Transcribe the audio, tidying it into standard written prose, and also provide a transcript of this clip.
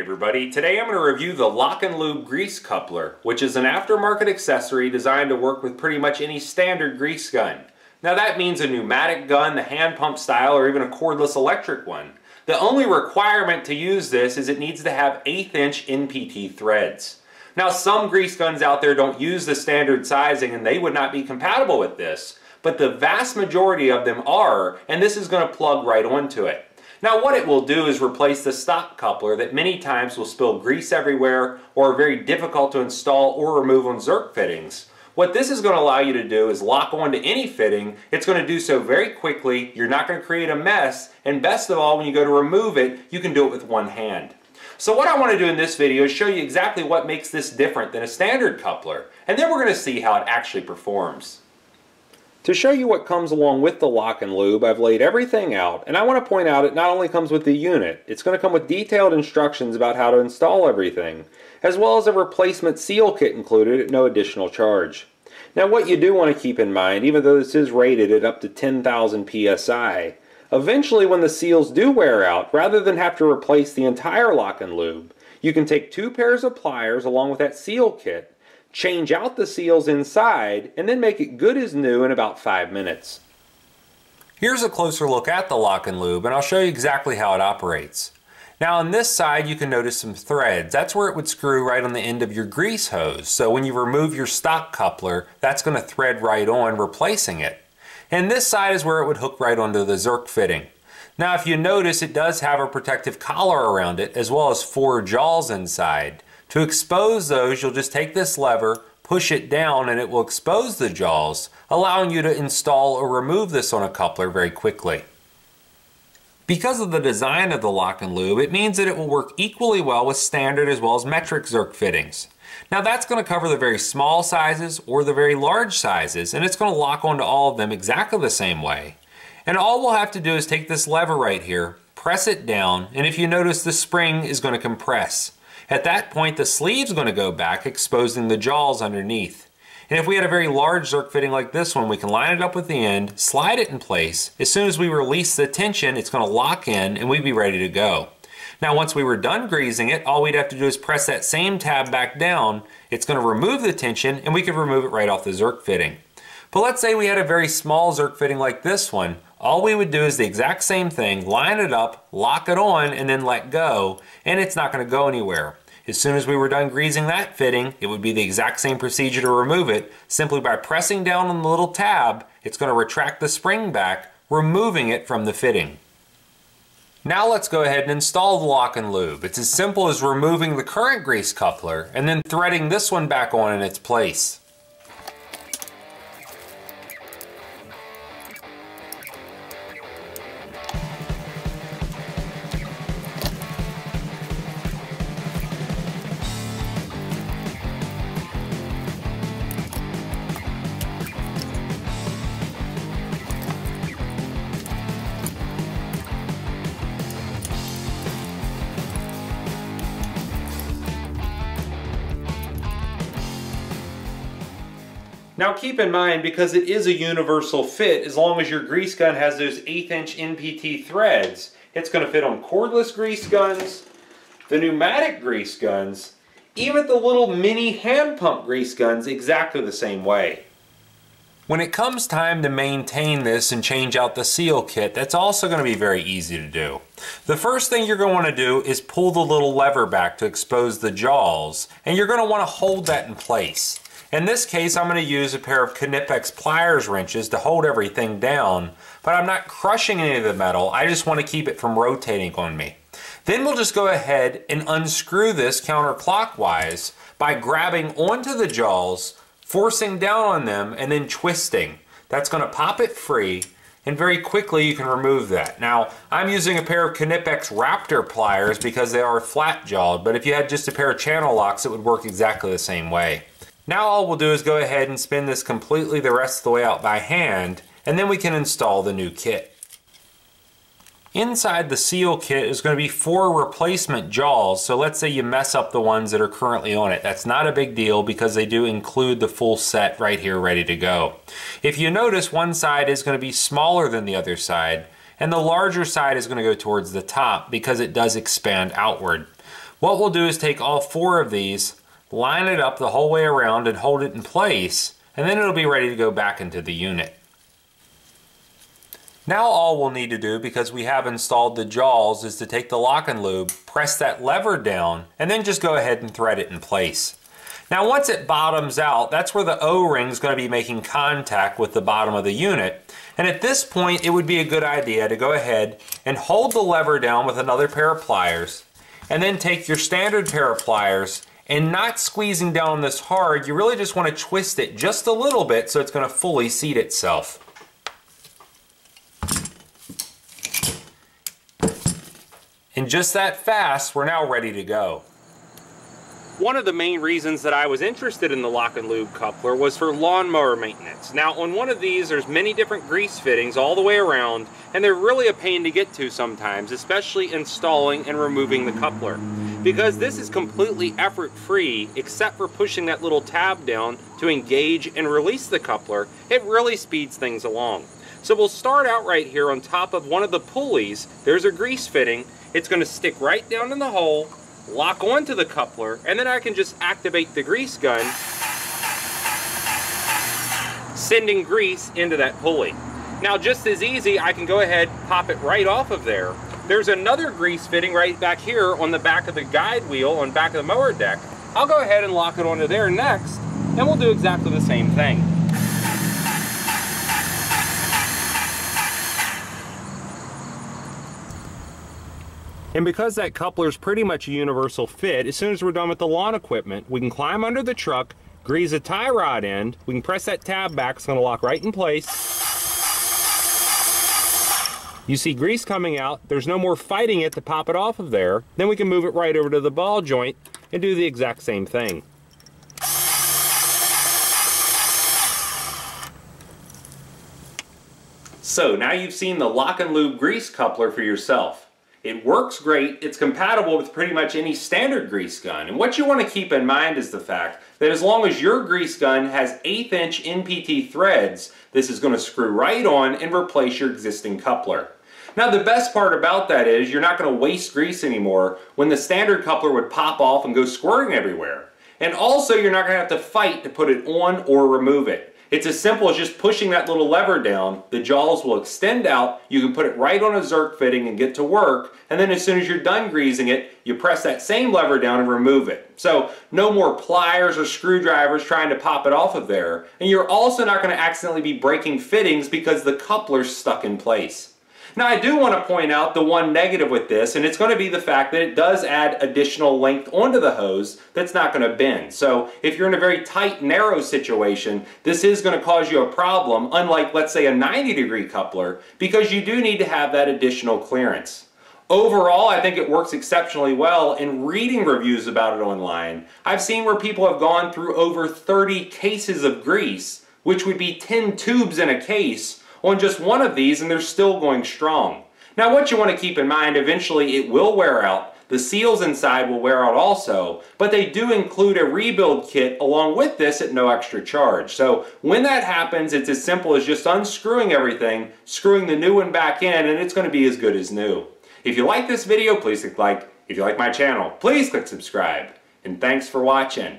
everybody, today I'm going to review the LockNLube Grease Coupler, which is an aftermarket accessory designed to work with pretty much any standard grease gun. Now that means a pneumatic gun, the hand pump style, or even a cordless electric one. The only requirement to use this is it needs to have 1/8 inch NPT threads. Now some grease guns out there don't use the standard sizing and they would not be compatible with this, but the vast majority of them are, and this is going to plug right onto it. Now what it will do is replace the stock coupler that many times will spill grease everywhere or are very difficult to install or remove on Zerk fittings. What this is going to allow you to do is lock onto any fitting. It's going to do so very quickly, you're not going to create a mess, and best of all, when you go to remove it, you can do it with one hand. So what I want to do in this video is show you exactly what makes this different than a standard coupler, and then we're going to see how it actually performs. To show you what comes along with the LockNLube, I've laid everything out, and I want to point out it not only comes with the unit, it's going to come with detailed instructions about how to install everything, as well as a replacement seal kit included at no additional charge. Now what you do want to keep in mind, even though this is rated at up to 10,000 psi, eventually when the seals do wear out, rather than have to replace the entire LockNLube, you can take 2 pairs of pliers along with that seal kit, change out the seals inside, and then make it good as new in about 5 minutes. Here's a closer look at the LockNLube, and I'll show you exactly how it operates. Now on this side you can notice some threads. That's where it would screw right on the end of your grease hose. So when you remove your stock coupler, that's going to thread right on, replacing it. And this side is where it would hook right onto the Zerk fitting. Now if you notice, it does have a protective collar around it, as well as 4 jaws inside. To expose those, you'll just take this lever, push it down, and it will expose the jaws, allowing you to install or remove this on a coupler very quickly. Because of the design of the LockNLube, it means that it will work equally well with standard as well as metric Zerk fittings. Now that's going to cover the very small sizes or the very large sizes, and it's going to lock onto all of them exactly the same way. And all we'll have to do is take this lever right here, press it down, and if you notice, the spring is going to compress. At that point, the sleeve's going to go back, exposing the jaws underneath. And if we had a very large Zerk fitting like this one, we can line it up with the end, slide it in place. As soon as we release the tension, it's going to lock in and we'd be ready to go. Now once we were done greasing it, all we'd have to do is press that same tab back down. It's going to remove the tension and we could remove it right off the Zerk fitting. But let's say we had a very small Zerk fitting like this one. All we would do is the exact same thing, line it up, lock it on, and then let go, and it's not going to go anywhere. As soon as we were done greasing that fitting, it would be the exact same procedure to remove it. Simply by pressing down on the little tab, it's going to retract the spring back, removing it from the fitting. Now let's go ahead and install the LockNLube. It's as simple as removing the current grease coupler and then threading this one back on in its place. Now keep in mind, because it is a universal fit, as long as your grease gun has those 1/8 inch NPT threads, it's going to fit on cordless grease guns, the pneumatic grease guns, even the little mini hand pump grease guns exactly the same way. When it comes time to maintain this and change out the seal kit, that's also going to be very easy to do. The first thing you're going to want to do is pull the little lever back to expose the jaws, and you're going to want to hold that in place. In this case, I'm going to use a pair of Knipex pliers wrenches to hold everything down, but I'm not crushing any of the metal, I just want to keep it from rotating on me. Then we'll just go ahead and unscrew this counterclockwise by grabbing onto the jaws, forcing down on them, and then twisting. That's going to pop it free, and very quickly you can remove that. Now, I'm using a pair of Knipex Raptor pliers because they are flat-jawed, but if you had just a pair of channel locks, it would work exactly the same way. Now all we'll do is go ahead and spin this completely the rest of the way out by hand, and then we can install the new kit. Inside the seal kit is going to be 4 replacement jaws, so let's say you mess up the ones that are currently on it. That's not a big deal because they do include the full set right here ready to go. If you notice, one side is going to be smaller than the other side, and the larger side is going to go towards the top because it does expand outward. What we'll do is take all 4 of these, line it up the whole way around and hold it in place, and then it'll be ready to go back into the unit. Now all we'll need to do, because we have installed the jaws, is to take the LockNLube, press that lever down, and then just go ahead and thread it in place. Now once it bottoms out, that's where the O-ring is going to be making contact with the bottom of the unit. And at this point, it would be a good idea to go ahead and hold the lever down with another pair of pliers, and then take your standard pair of pliers, and not squeezing down this hard, you really just want to twist it just a little bit so it's going to fully seat itself. And just that fast, we're now ready to go. One of the main reasons that I was interested in the LockNLube coupler was for lawnmower maintenance. Now on one of these there's many different grease fittings all the way around, and they're really a pain to get to sometimes, especially installing and removing the coupler. Because this is completely effort-free except for pushing that little tab down to engage and release the coupler, it really speeds things along. So we'll start out right here on top of one of the pulleys. There's a grease fitting. It's going to stick right down in the hole, lock onto the coupler, and then I can just activate the grease gun, sending grease into that pulley. Now just as easy, I can go ahead, pop it right off of there. There's another grease fitting right back here on the back of the guide wheel on the back of the mower deck. I'll go ahead and lock it onto there next, and we'll do exactly the same thing. And because that coupler is pretty much a universal fit, as soon as we're done with the lawn equipment, we can climb under the truck, grease a tie rod end, we can press that tab back, it's going to lock right in place. You see grease coming out, there's no more fighting it to pop it off of there. Then we can move it right over to the ball joint and do the exact same thing. So now you've seen the LockNLube grease coupler for yourself. It works great, it's compatible with pretty much any standard grease gun, and what you want to keep in mind is the fact that as long as your grease gun has 1/8 inch NPT threads, this is going to screw right on and replace your existing coupler. Now the best part about that is you're not going to waste grease anymore when the standard coupler would pop off and go squirting everywhere. And also you're not going to have to fight to put it on or remove it. It's as simple as just pushing that little lever down, the jaws will extend out, you can put it right on a Zerk fitting and get to work, and then as soon as you're done greasing it, you press that same lever down and remove it. So no more pliers or screwdrivers trying to pop it off of there, and you're also not going to accidentally be breaking fittings because the coupler's stuck in place. Now I do want to point out the one negative with this, and it's going to be the fact that it does add additional length onto the hose that's not going to bend. So if you're in a very tight, narrow situation, this is going to cause you a problem, unlike let's say a 90-degree coupler, because you do need to have that additional clearance. Overall, I think it works exceptionally well, and reading reviews about it online, I've seen where people have gone through over 30 cases of grease, which would be 10 tubes in a case, on just one of these, and they're still going strong. Now what you want to keep in mind, eventually it will wear out, the seals inside will wear out also, but they do include a rebuild kit along with this at no extra charge. So when that happens, it's as simple as just unscrewing everything, screwing the new one back in, and it's going to be as good as new. If you like this video, please click like. If you like my channel, please click subscribe. And thanks for watching.